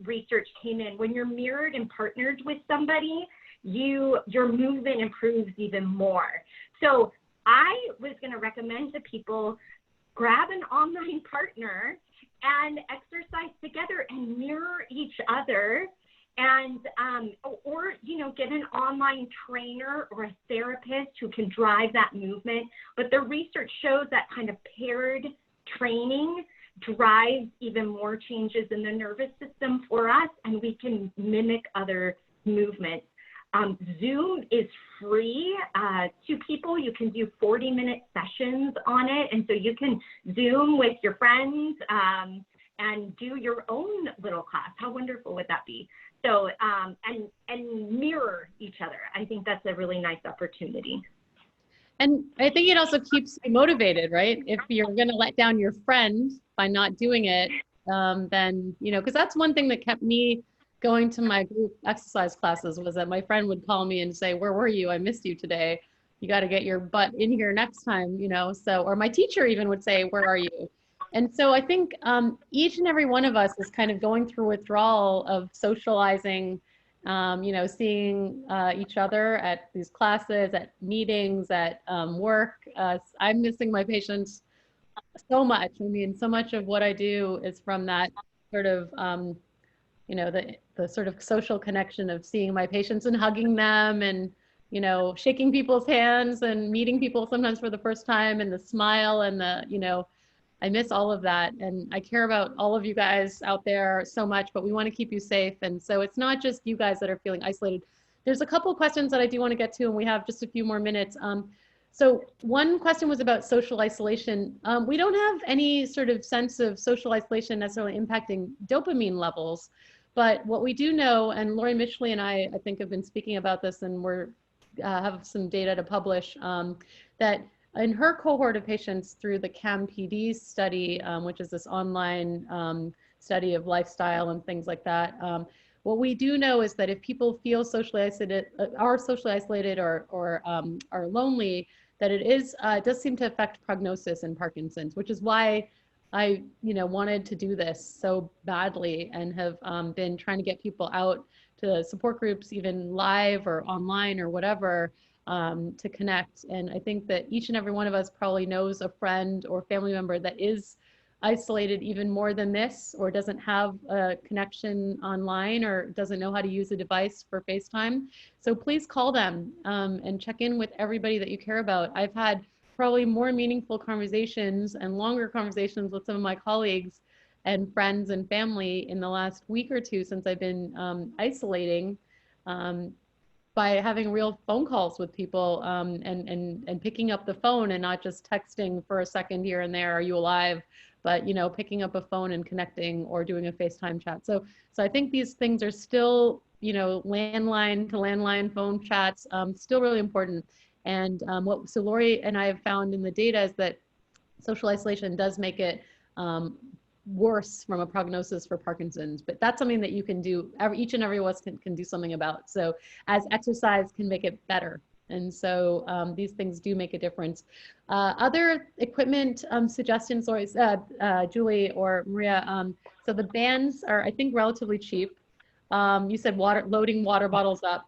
research came in. When you're mirrored and partnered with somebody, your movement improves even more. So I was going to recommend to people, grab an online partner and exercise together and mirror each other, and or get an online trainer or a therapist who can drive that movement. But the research shows that kind of paired training drives even more changes in the nervous system for us, and we can mimic other movements. Zoom is free to people. You can do 40-minute sessions on it, and so you can Zoom with your friends and do your own little class. How wonderful would that be? So, and mirror each other. I think that's a really nice opportunity. And I think it also keeps you motivated, right? If you're going to let down your friend by not doing it, then, because that's one thing that kept me going to my group exercise classes, was that my friend would call me and say, "Where were you? I missed you today. You got to get your butt in here next time," so, or my teacher even would say, "Where are you?" And so I think each and every one of us is kind of going through withdrawal of socializing, seeing each other at these classes, at meetings, at work. I'm missing my patients so much. I mean, so much of what I do is from that sort of, the sort of social connection of seeing my patients and hugging them and, shaking people's hands and meeting people sometimes for the first time, and the smile and the, I miss all of that. And I care about all of you guys out there so much, but we want to keep you safe. And so it's not just you guys that are feeling isolated. There's a couple of questions that I do want to get to, and we have just a few more minutes. So one question was about social isolation. We don't have any sort of sense of social isolation necessarily impacting dopamine levels, but what we do know, and Lori Mitchley and I think have been speaking about this, and we're have some data to publish, that in her cohort of patients through the CAM-PD study, which is this online study of lifestyle and things like that, what we do know is that if people feel socially isolated, are socially isolated or are lonely, that it does seem to affect prognosis in Parkinson's, which is why I wanted to do this so badly, and have been trying to get people out to support groups, even live or online or whatever, to connect. And I think that each and every one of us probably knows a friend or family member that is isolated even more than this, or doesn't have a connection online, or doesn't know how to use a device for FaceTime. So please call them and check in with everybody that you care about. I've had probably more meaningful conversations and longer conversations with some of my colleagues and friends and family in the last week or two since I've been isolating, by having real phone calls with people, and picking up the phone and not just texting for a second here and there, "Are you alive?" But picking up a phone and connecting, or doing a FaceTime chat. So I think these things are still, landline to landline phone chats, still really important. And so Lori and I have found in the data is that social isolation does make it worse from a prognosis for Parkinson's, but that's something that you can do, each and every one of us can do something about. So as exercise can make it better. And so these things do make a difference. Other equipment suggestions, Julie or Maria, so the bands are, I think, relatively cheap. You said loading water bottles up,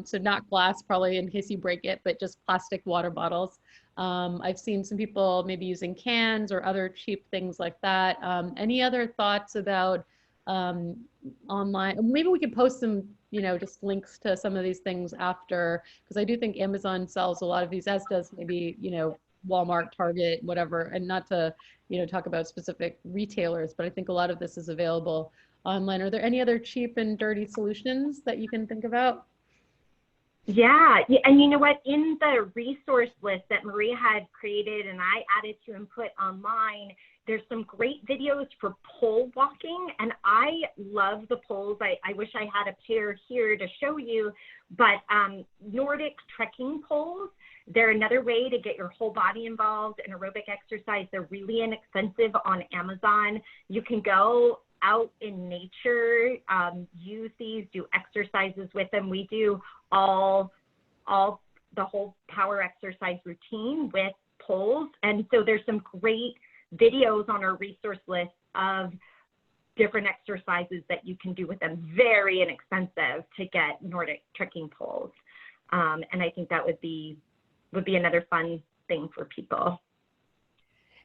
so not glass probably in case you break it, but just plastic water bottles. I've seen some people maybe using cans or other cheap things like that. Any other thoughts about online? Maybe we could post some, just links to some of these things after, because I do think Amazon sells a lot of these, as does maybe, Walmart, Target, whatever, and not to, talk about specific retailers, but I think a lot of this is available online. Are there any other cheap and dirty solutions that you can think about? Yeah, and you know what? In the resource list that Maria had created and I added to and put online, there's some great videos for pole walking, and I love the poles. I wish I had a pair here to show you, but Nordic trekking poles, they're another way to get your whole body involved in aerobic exercise. They're really inexpensive on Amazon. You can go out in nature, use these, do exercises with them. We do all the whole power exercise routine with poles. And so there's some great videos on our resource list of different exercises that you can do with them. Very inexpensive to get Nordic trekking poles. And I think that would be another fun thing for people.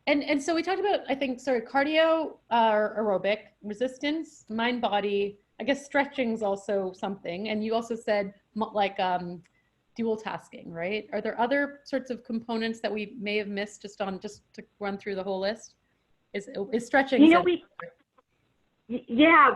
And so we talked about, I think, cardio, aerobic, resistance, mind, body. I guess stretching's also something. And you also said like dual tasking, right? Are there other sorts of components that we may have missed just to run through the whole list? Is stretching? You know,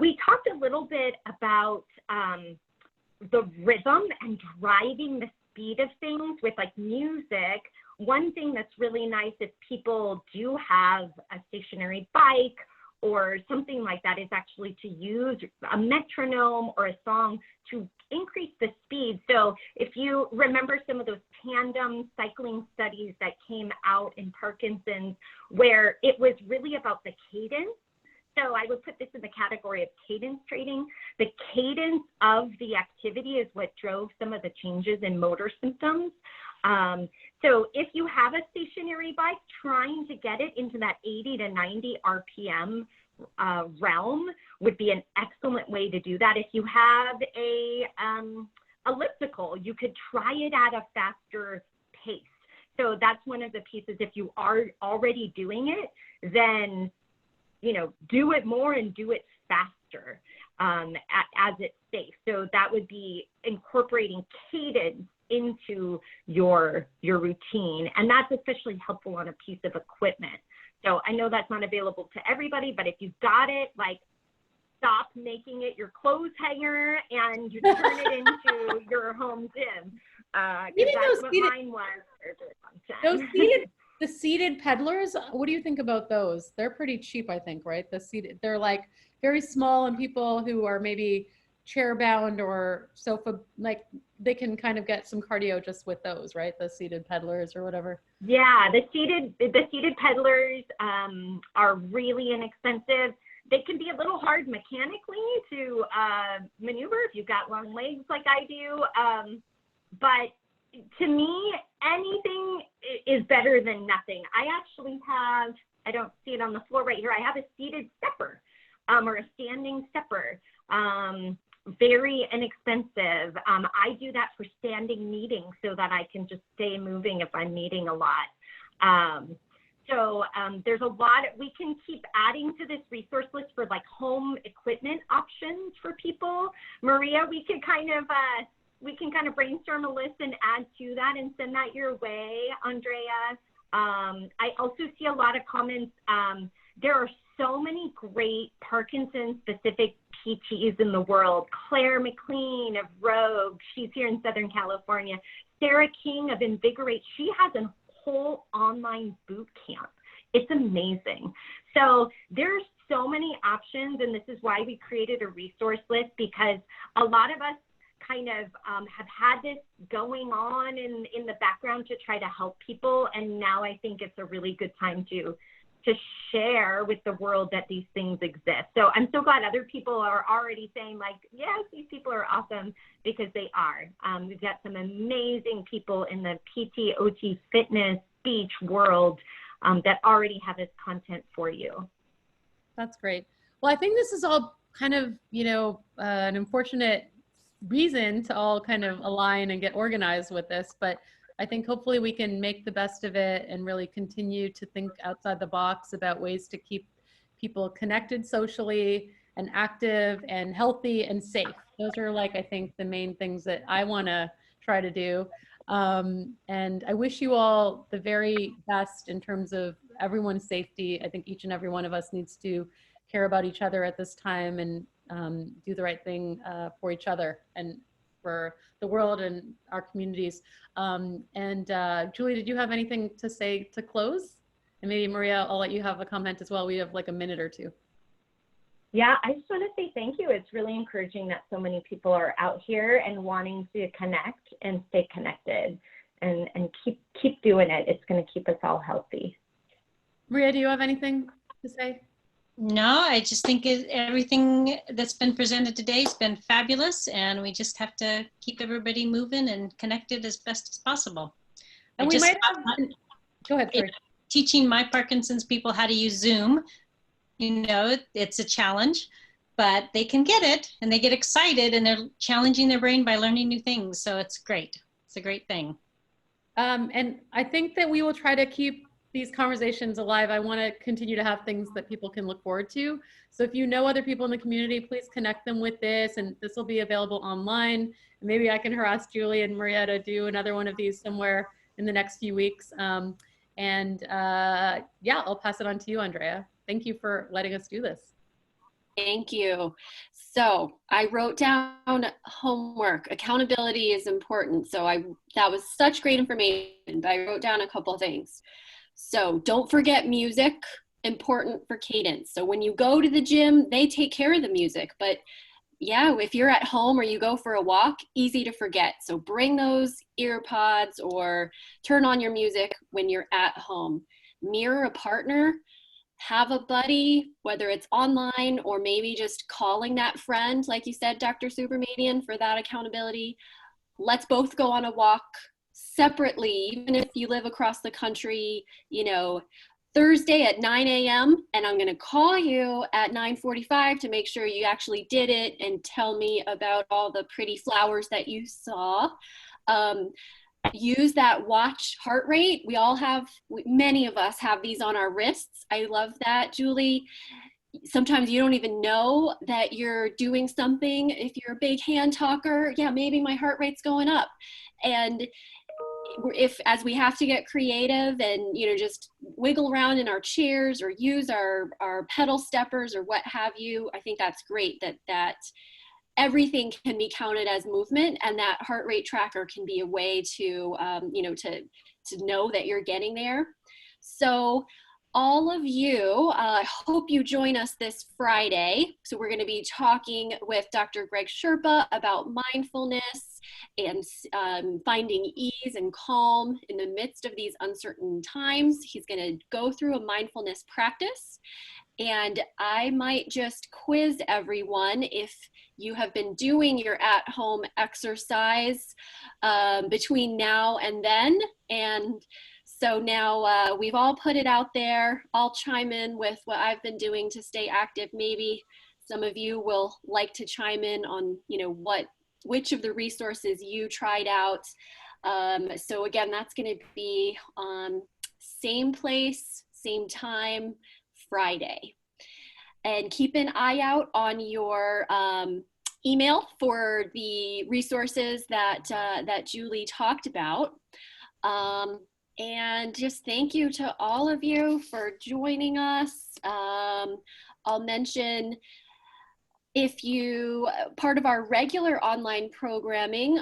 we talked a little bit about the rhythm and driving the speed of things with like music. One thing that's really nice if people do have a stationary bike or something like that is actually to use a metronome or a song to increase the speed. So if you remember some of those tandem cycling studies that came out in Parkinson's, where it was really about the cadence. So I would put this in the category of cadence training. The cadence of the activity is what drove some of the changes in motor symptoms. So if you have a stationary bike, trying to get it into that 80 to 90 RPM realm would be an excellent way to do that. If you have a elliptical, you could try it at a faster pace. So that's one of the pieces. If you are already doing it, then do it more and do it faster as it's safe. So that would be incorporating cadence into your routine. And that's especially helpful on a piece of equipment. So I know that's not available to everybody, but if you've got it, like stop making it your clothes hanger and you turn it into your home gym. That's what mine was. The seated pedalers, what do you think about those? They're pretty cheap, I think, right? They're like very small, and people who are maybe chair bound or sofa, like they can kind of get some cardio just with those, right? The seated pedalers or whatever. Yeah, the seated pedalers are really inexpensive. They can be a little hard mechanically to maneuver if you've got long legs like I do. But to me, anything is better than nothing. I actually have, I don't see it on the floor right here, I have a seated stepper or a standing stepper. Very inexpensive. I do that for standing meetings so that I can just stay moving if I'm meeting a lot. So there's a lot, we can keep adding to this resource list for like home equipment options for people. Maria, we can kind of brainstorm a list and add to that and send that your way, Andrea. I also see a lot of comments. There are so many great Parkinson-specific PTs in the world. Claire McLean of Rogue, she's here in Southern California. Sarah King of Invigorate, she has a whole online boot camp. It's amazing. So there's so many options, and this is why we created a resource list, because a lot of us kind of have had this going on in the background to try to help people, and now I think it's a really good time to share with the world that these things exist. So I'm so glad other people are already saying like, yes, these people are awesome, because they are. We've got some amazing people in the PT, OT, fitness, speech world that already have this content for you. That's great. Well, I think this is all kind of, an unfortunate reason to all kind of align and get organized with this, but I think hopefully we can make the best of it and really continue to think outside the box about ways to keep people connected socially and active and healthy and safe. Those are like, I think, the main things that I want to try to do. And I wish you all the very best in terms of everyone's safety. I think each and every one of us needs to care about each other at this time and do the right thing for each other and for the world and our communities. Julie, did you have anything to say to close? And maybe Maria, I'll let you have a comment as well. We have like a minute or two. Yeah, I just want to say thank you. It's really encouraging that so many people are out here and wanting to connect and stay connected and keep doing it. It's going to keep us all healthy. Maria, do you have anything to say? No, I just think everything that's been presented today has been fabulous, and we just have to keep everybody moving and connected as best as possible. And we might have, go ahead, sorry. Teaching my Parkinson's people how to use Zoom, it's a challenge, but they can get it and they get excited and they're challenging their brain by learning new things. So it's great. It's a great thing. And I think that we will try to keep these conversations alive. I want to continue to have things that people can look forward to. So if you know other people in the community, please connect them with this, and this will be available online. And maybe I can harass Julie and Maria to do another one of these somewhere in the next few weeks. Yeah, I'll pass it on to you, Andrea. Thank you for letting us do this. Thank you. So I wrote down homework. Accountability is important. So that was such great information, but I wrote down a couple of things. So don't forget music, important for cadence. So when you go to the gym, they take care of the music, but yeah, if you're at home or you go for a walk, easy to forget. So bring those ear pods or turn on your music when you're at home. Mirror a partner, have a buddy, whether it's online or maybe just calling that friend, like you said, Dr. Subramanian, for that accountability. Let's both go on a walk separately, even if you live across the country, Thursday at 9 a.m. and I'm going to call you at 9:45 to make sure you actually did it and tell me about all the pretty flowers that you saw. Use that watch heart rate. Many of us have these on our wrists. I love that, Julie. Sometimes you don't even know that you're doing something. If you're a big hand talker, yeah, maybe my heart rate's going up. And as we have to get creative and just wiggle around in our chairs or use our pedal steppers or what have you, I think that's great that everything can be counted as movement, and that heart rate tracker can be a way to to know that you're getting there. So all of you, I hope you join us this Friday. So we're going to be talking with Dr. Greg Sherpa about mindfulness and finding ease and calm in the midst of these uncertain times. He's going to go through a mindfulness practice, and I might just quiz everyone if you have been doing your at-home exercise between now and then. And so now we've all put it out there. I'll chime in with what I've been doing to stay active. Maybe some of you will like to chime in on, which of the resources you tried out. So again, that's going to be same place, same time, Friday. And keep an eye out on your email for the resources that Julie talked about. And just thank you to all of you for joining us. I'll mention, if you part of our regular online programming,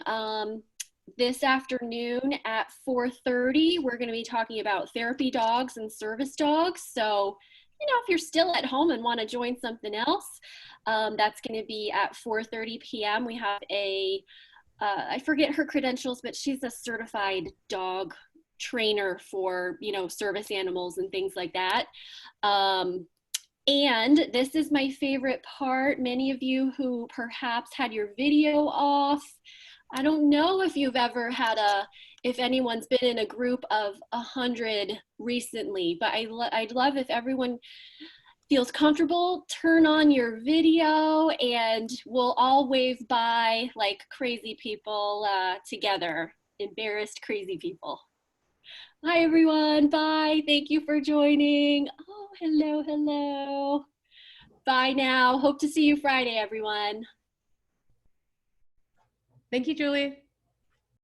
this afternoon at 4:30, we're going to be talking about therapy dogs and service dogs. So, if you're still at home and want to join something else, that's going to be at 4:30 p.m. We have I forget her credentials, but she's a certified dog trainer for, service animals and things like that. And this is my favorite part. Many of you who perhaps had your video off, I don't know if you've ever had if anyone's been in a group of 100 recently, but I'd love if everyone feels comfortable, turn on your video and we'll all wave bye like crazy people together, embarrassed crazy people. Hi everyone, bye, thank you for joining. Oh, hello, hello. Bye now, hope to see you Friday, everyone. Thank you, Julie.